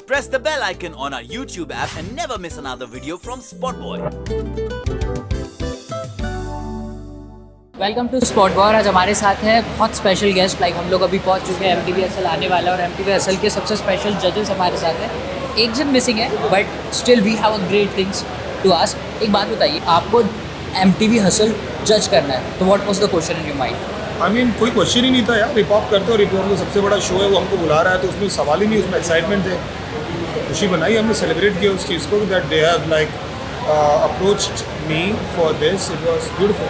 Press the bell icon on our YouTube app and never miss another video from Spotboy. Welcome to Spotboy. आज हमारे साथ है बहुत special guest. हम लोग अभी पहुंच चुके हैं, MTVSL आने वाला है और MTVSL के सबसे स्पेशल जजेस हमारे साथ हैं। एक जन मिसिंग है but still we have a great things to ask. एक बात बताइए, आपको MTV हसल जज करना है तो what was the question in your mind? कोई क्वेश्चन ही नहीं था यार। रिप ऑफ करते और रिप ऑफ का सबसे बड़ा शो है, वो हमको बुला रहा है तो उसमें सवाल ही नहीं, उसमें एक्साइटमेंट थे, खुशी बनाई, हमने सेलिब्रेट किया उस चीज़ को that they have approached me for this. It was beautiful.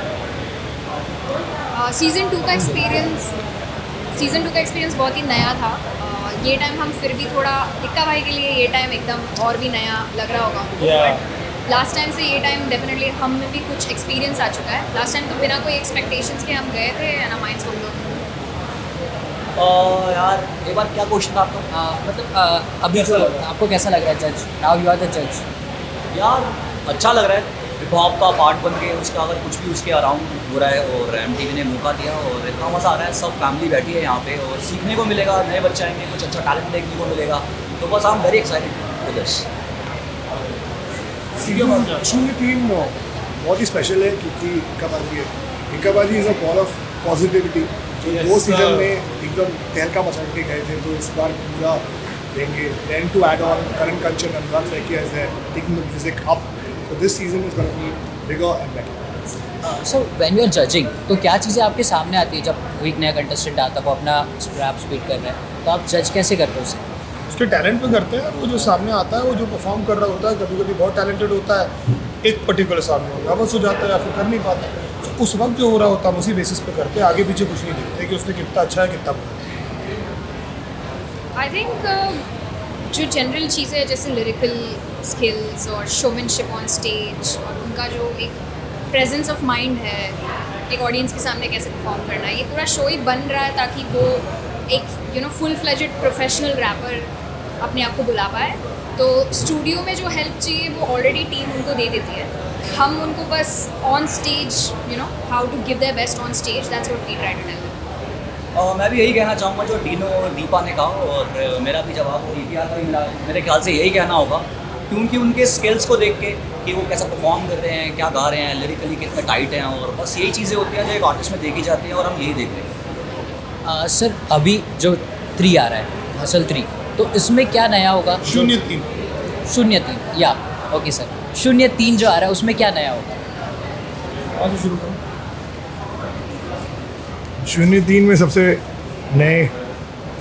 Season 2 का एक्सपीरियंस बहुत ही नया था। ये टाइम हम फिर भी थोड़ा टिक्का भाई के लिए ये टाइम एकदम और भी नया लग रहा होगा उनको, बट लास्ट टाइम से ये टाइम डेफिनेटली हम में भी कुछ एक्सपीरियंस आ चुका है। लास्ट टाइम तो बिना कोई एक्सपेक्टेशंस के हम गए थे ना, माइंड्स हम लोग। यार एक बार क्या क्वेश्चन था आपका? मतलब अभी जो आपको कैसा लग रहा है जज? नाउ यू आर द जज। यार अच्छा लग रहा है, हिप हॉप का पार्ट बन के उसका अगर कुछ भी उसके अराउंड हो रहा है और MTV ने मौका दिया और इतना मज़ा आ रहा है। सब फैमिली बैठी है यहाँ पे और सीखने को मिलेगा, नए बच्चे आएंगे, कुछ अच्छा टैलेंट देखने को मिलेगा, तो बस I am very excited for this. शून्य टीम बहुत ही स्पेशल है क्योंकि इक्काबाजी is a ball of positivity जो दो सीजन में एकदम तहलका मचा के गए थे, तो इस बार पूरा देंगे। Then to add on current culture and Anurag Saikia is there taking the music up, so this season is going to be bigger and better. So when you are judging तो क्या चीज़ें आपके सामने आती है जब कोई नया कंटेस्टेंट आता है, वो अपना रैप स्पीड कर रहा है, तो आप जज कैसे करते हो उसे? उसके टैलेंट पे करते हैं। वो जो सामने आता है, वो जो परफॉर्म कर रहा होता है, कभी कभी बहुत टैलेंटेड होता है, एक पर्टिकुलर सामने नर्वस हो जाता है या फिर कर नहीं पाता, तो उस वक्त जो हो रहा होता है उसी बेसिस पे करते हैं। आगे पीछे कुछ नहीं देखते कि उसने कितना अच्छा है कितना बुरा। आई थिंक जो जनरल चीज़ें हैं जैसे लिरिकल स्किल्स और शोमैनशिप ऑन स्टेज और उनका जो एक प्रेजेंस ऑफ माइंड है, एक ऑडियंस के सामने कैसे परफॉर्म करना है, ये पूरा शो ही बन रहा है ताकि वो एक फुल फ्लेजेड प्रोफेशनल रैपर अपने आप को बुला पाए। तो स्टूडियो में जो हेल्प चाहिए वो ऑलरेडी टीम उनको दे देती है, हम उनको बस on stage how to give their best on stage, that's what we try to tell. मैं भी यही कहना चाहूँगा जो डीनो और दीपा ने कहा, और मेरा भी जवाब DPR का ही मेरे ख्याल से यही कहना होगा, क्योंकि उनके स्किल्स को देख के कि वो कैसा परफॉर्म कर रहे हैं, क्या गा रहे हैं, लिरिकली कितने टाइट हैं, और बस यही चीज़ें होती हैं जो एक आर्टिस्ट में देखी जाती हैं और हम यही देख रहे हैं। सर अभी जो 3 आ रहा है हसल 3, तो इसमें क्या नया होगा? 0-3 या ओके सर, 0-3 जो आ रहा है उसमें क्या नया होगा? आज शुरू करो। 0-3 में सबसे नए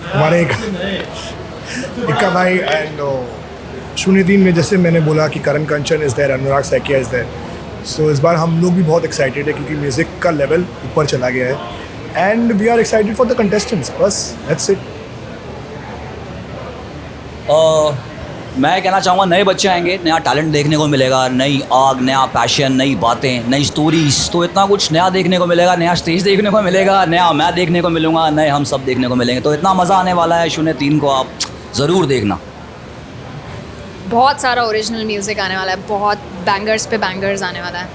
हमारे इक्का भाई एंड 0-3 में जैसे मैंने बोला कि Karan Kanchan is there, Anurag Saikia is there, so इस बार हम लोग भी बहुत एक्साइटेड है क्योंकि म्यूज़िक का लेवल ऊपर चला गया है and we are excited for the contestants, बस दैट्स इट। मैं कहना चाहूँगा नए बच्चे आएंगे, नया टैलेंट देखने को मिलेगा, नई आग, नया पैशन, नई बातें, नई स्टोरीज, तो इतना कुछ नया देखने को मिलेगा, नया स्टेज देखने को मिलेगा, नया मैं देखने को मिलूँगा, नए हम सब देखने को मिलेंगे, तो इतना मज़ा आने वाला है। 0-3 को आप ज़रूर देखना। बहुत सारा ओरिजिनल म्यूज़िक आने वाला है, बहुत बैंगर्स पे बैंगर्स आने वाला है।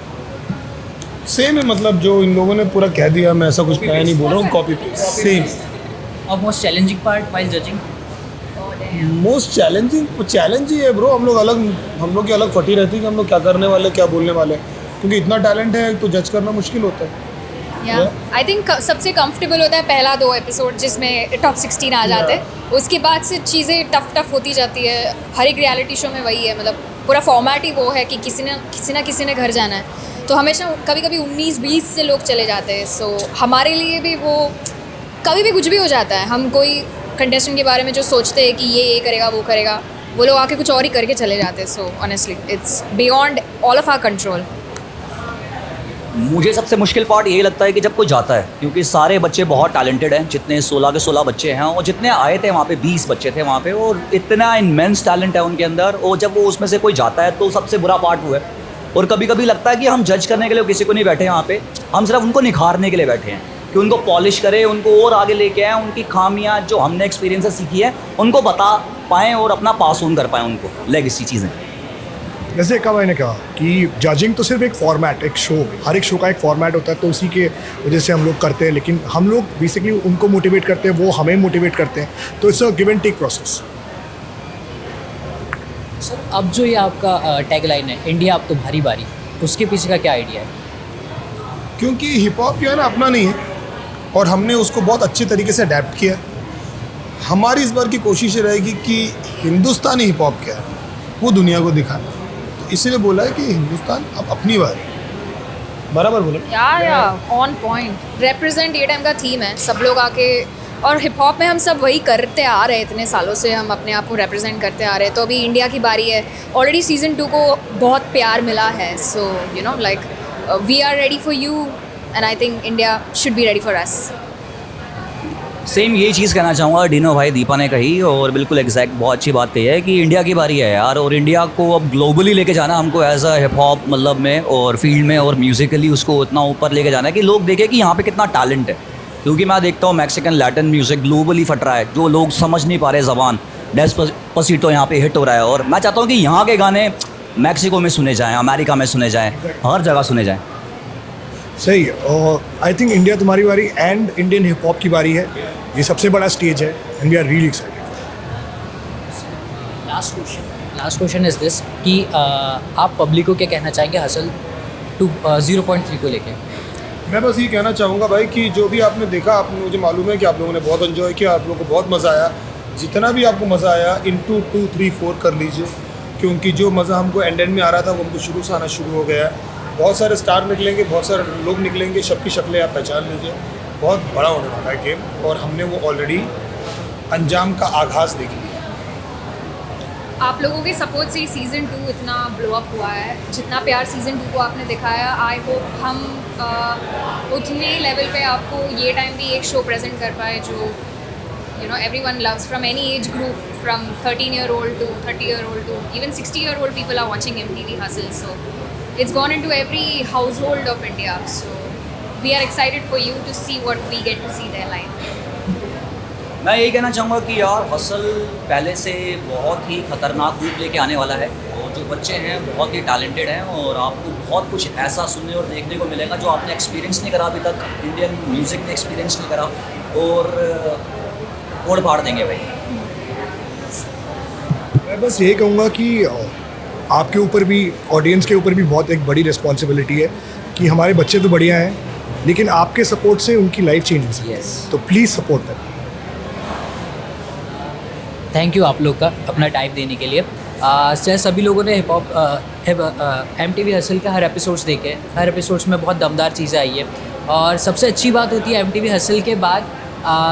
सेम है, मतलब जो इन लोगों ने पूरा कह दिया, मैं ऐसा कुछ मैं नहीं बोल रहा हूँ, कॉपी पेस्ट सेम। और most challenging part while judging? Most challenge ही है ब्रो। हम लोग की अलग फटी रहती है कि हम लोग क्या करने वाले, क्या बोलने वाले, क्योंकि इतना टैलेंट है तो जज करना मुश्किल होता है। आई थिंक सबसे कंफर्टेबल होता है पहला 2 एपिसोड जिसमें टॉप 16 आ जाते हैं, उसके बाद से चीज़ें टफ होती जाती है। हर एक रियलिटी शो में वही है, मतलब पूरा फॉर्मेट ही वो है कि किसी ने घर जाना है, तो हमेशा कभी कभी 19-20 से लोग चले जाते हैं। सो हमारे लिए भी वो कभी भी कुछ भी हो जाता है। हम कोई कंटेस्टेंट के बारे में जो सोचते हैं कि ये करेगा वो करेगा, वो लोग आके कुछ और ही करके चले जाते हैं। So honestly it's beyond all of our control. मुझे सबसे मुश्किल पार्ट यही लगता है कि जब कोई जाता है, क्योंकि सारे बच्चे बहुत टैलेंटेड हैं, जितने 16 के 16 बच्चे हैं, और जितने आए थे वहाँ पे 20 बच्चे थे वहाँ पे, और इतना इनमेंस टैलेंट है उनके अंदर, और जब वो उसमें से कोई जाता है तो सबसे बुरा पार्ट वो है। और कभी कभी लगता है कि हम जज करने के लिए किसी को नहीं बैठे हैं वहाँ पे, हम सिर्फ उनको निखारने के लिए बैठे हैं कि उनको पॉलिश करें, उनको और आगे लेके आएँ, उनकी खामियाँ जो हमने एक्सपीरियंस से सीखी है उनको बता पाएँ और अपना पास ऑन कर पाएँ उनको लेगेसी चीज़ें। जैसे इक्का भाई ने कहा कि जजिंग तो सिर्फ एक फॉर्मेट, एक शो, हर एक शो का एक फॉर्मेट होता है, तो उसी के वजह से हम लोग करते हैं, लेकिन हम लोग बेसिकली उनको मोटिवेट करते हैं, वो हमें मोटिवेट करते हैं, तो it's a give and take process. Sir अब जो ये आपका टैगलाइन है, इंडिया अब तुम्हारी बारी, उसके पीछे का क्या आइडिया है? क्योंकि हिप हॉप जो है ना अपना नहीं है और हमने उसको बहुत अच्छे तरीके से अडेप्ट किया। हमारी इस बार की कोशिश ये रहेगी कि हिंदुस्तानी हिप हॉप क्या है वो दुनिया को दिखाए, तो इसीलिए बोला है कि हिंदुस्तान अब अपनी बारी। बराबर बोला? या ऑन पॉइंट। रिप्रेजेंट ये टाइम का थीम है, सब लोग आके, और हिप हॉप में हम सब वही करते आ रहे हैं, इतने सालों से हम अपने आप को रिप्रेजेंट करते आ रहे हैं। तो अभी इंडिया की बारी है। ऑलरेडी सीज़न 2 को बहुत प्यार मिला है, so you know like we are ready for you and I think India should be ready for us. Same ये चीज़ कहना चाहूँगा, डिनो भाई दीपा ने कही और बिल्कुल एग्जैक्ट बहुत अच्छी बात कही है कि इंडिया की बारी है यार, और इंडिया को अब ग्लोबली लेके जाना हमको एज अ हिप हॉप मतलब में और फील्ड में और म्यूज़िकली उसको उतना ऊपर लेके जाना है कि लोग देखें कि यहाँ पे कितना टैलेंट है। क्योंकि मैं देखता हूँ मैक्सिकन लैटिन म्यूज़िक ग्लोबली फट रहा है, जो लोग समझ नहीं पा रहे ज़बान, डेस्पासितो यहाँ पे हिट हो रहा है, और मैं चाहता हूँ कि यहाँ के गाने मैक्सिको में सुने जाएँ, अमेरिका में सुने जाएँ, हर जगह सुने जाएँ। सही है। और आई थिंक इंडिया तुम्हारी बारी एंड इंडियन हिप हॉप की बारी है। ये सबसे बड़ा स्टेज है and we are really excited. Last question is this कि आप पब्लिक को क्या कहना चाहेंगे हसल 0.3 को लेके? मैं बस ये कहना चाहूँगा भाई कि जो भी आपने देखा, आपने, मुझे मालूम है कि आप लोगों ने बहुत एंजॉय किया, आप लोगों को बहुत मज़ा आया। जितना भी आपको मज़ा आया इंटू 2, 3, 4 कर लीजिए, क्योंकि जो मज़ा हमको एंड में आ रहा था वो हमको शुरू से आना शुरू हो गया है। बहुत सारे स्टार निकलेंगे, बहुत सारे लोग निकलेंगे, सबकी शक्लें आप पहचान लीजिए। बहुत बड़ा होने वाला है गेम और हमने वो ऑलरेडी अंजाम का आगाज़ देख लिया। आप लोगों के सपोर्ट से ही सीज़न 2 इतना ब्लो अप हुआ है। जितना प्यार सीज़न 2 को आपने दिखाया, आई होप हम उतने लेवल पे आपको ये टाइम भी एक शो प्रेजेंट कर पाए जो you know everyone loves, from any age group, from 13-year-old to 30-year-old to even 60-year-old people are watching MTV Hustle. So it's gone into every household of India. So we are excited for you to see what we get to see there live. मैं यही कहना चाहूँगा कि यार hustle पहले से बहुत ही ख़तरनाक रूप लेके आने वाला है, और जो बच्चे हैं बहुत ही टैलेंटेड हैं, और आपको बहुत कुछ ऐसा सुनने और देखने को मिलेगा जो आपने एक्सपीरियंस नहीं करा अभी तक, इंडियन म्यूज़िक में एक्सपीरियंस नहीं करा, और तोड़ फाड़ देंगे भाई। मैं बस यही कहूँगा कि आपके ऊपर भी, ऑडियंस के ऊपर भी बहुत एक बड़ी रिस्पॉन्सिबिलिटी है कि हमारे बच्चे तो बढ़िया हैं लेकिन आपके सपोर्ट से उनकी लाइफ चेंज हो सकती है। तो please support them. Thank you आप लोग का अपना टाइम देने के लिए। चाहे सभी लोगों ने हिप हॉप MTV हसल का हर एपिसोड्स देखे, हर एपिसोड्स में बहुत दमदार चीज़ें आई है, और सबसे अच्छी बात होती है MTV हसल के बाद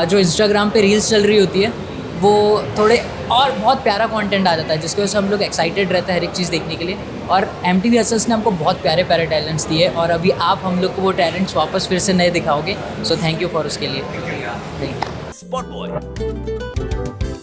जो इंस्टाग्राम पे रील्स चल रही होती है वो थोड़े और बहुत प्यारा कंटेंट आ जाता है, जिसकी वजह से हम लोग एक्साइटेड रहते हैं हर एक चीज़ देखने के लिए। और MTV हसल्स ने हमको बहुत प्यारे प्यारे टैलेंट्स दिए, और अभी आप हम लोग को वो टैलेंट्स वापस फिर से नए दिखाओगे। सो थैंक यू फॉर उसके लिए। Thank you. Spot Boy.